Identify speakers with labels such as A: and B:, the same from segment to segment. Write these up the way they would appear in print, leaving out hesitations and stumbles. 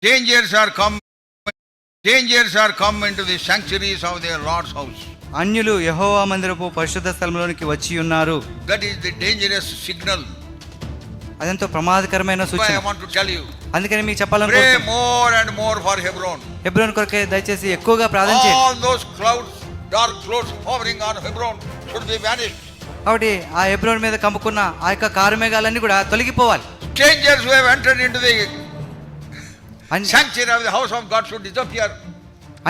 A: Dangers are come into the sanctuaries of their Lord's house.
B: అన్యులు యెహోవా మందిరపు పరిశుద్ధ స్థలంలోనికి వచ్చి ఉన్నారు.
A: That is the dangerous signal.
B: అదెంతో ప్రమాదకరమైన
A: That's why
B: సూచన.
A: I want to tell you.
B: అందుకని మీకు
A: Pray
B: చెప్పాలనుకుంటున్నాను,
A: more and more for Hebron.
B: Hebron కొరకే దయచేసి ఎక్కువగా ప్రార్థన చేయండి.
A: All those clouds, dark clouds hovering on Hebron should be vanished.
B: కాబట్టి ఆ హెబ్రోన్ మీద కమ్ముకున్న ఆ యొక్క కారుమేఘాలన్నీ కూడా తొలగిపోవాలి.
A: Strangers who have entered into the
B: an-
A: sanctuary of the house of God should disappear.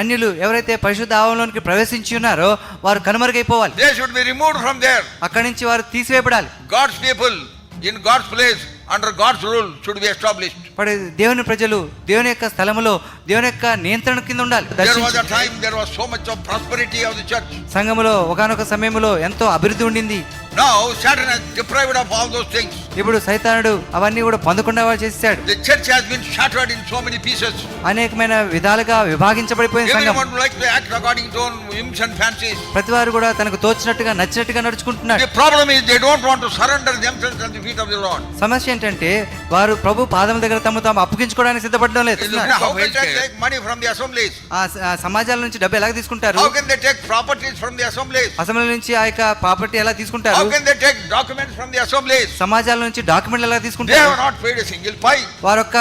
B: అన్యులు ఎవరైతే పరిశుద్ధ ఆవరణలోనికి ప్రవేశించి ఉన్నారో వారు కనుమరుగైపోవాలి.
A: They should be removed from there.
B: అక్కడి నుంచి వారు తీసివేయబడాలి.
A: God's people in God's place under God's rule should be established.
B: మరి దేవుని ప్రజలు దేవుని యొక్క స్థలములో దేవుని యొక్క నియంత్రణ కింద ఉండాలి.
A: There was a time there was so much of prosperity of the church.
B: సంఘములో ఒకానొక సమయంలో ఎంతో అభివృద్ధి ఉండింది.
A: Now Satan has deprived of all those things.
B: ఇప్పుడు సైతానుడు అవన్నీ కూడా పొందకుండా వాడు చేశాడు.
A: The church has been shattered in so many pieces.
B: అనేకమైన విధాలుగా విభాగించబడిపోయిన సంఘం.
A: Everyone would like to act according to own whims and fancies.
B: ప్రతివారు కూడా తనకు తోచినట్టుగా నచ్చినట్టుగా నడుచుకుంటున్నాడు.
A: The problem is they don't want to surrender themselves at the feet of the Lord.
B: సమస్య ఏంటంటే వారు ప్రభు పాదముల దగ్గర తమ తాము అప్పగించుకోవడానికి సిద్ధపడడం లేదు.
A: How can they take money from the assemblies?
B: ఆ సమాజాల నుంచి డబ్బు ఎలా తీసుకుంటారు?
A: How can they take properties from the assemblies?
B: Assembly నుంచి ఆ యొక్క ప్రాపర్టీ ఎలా తీసుకుంటారు?
A: How can they take documents from the assemblies?
B: సమాజాల నుంచి డాక్యుమెంట్లు ఎలా
A: They
B: తీసుకుంటారు?
A: have not paid a single pie.
B: వారొక్క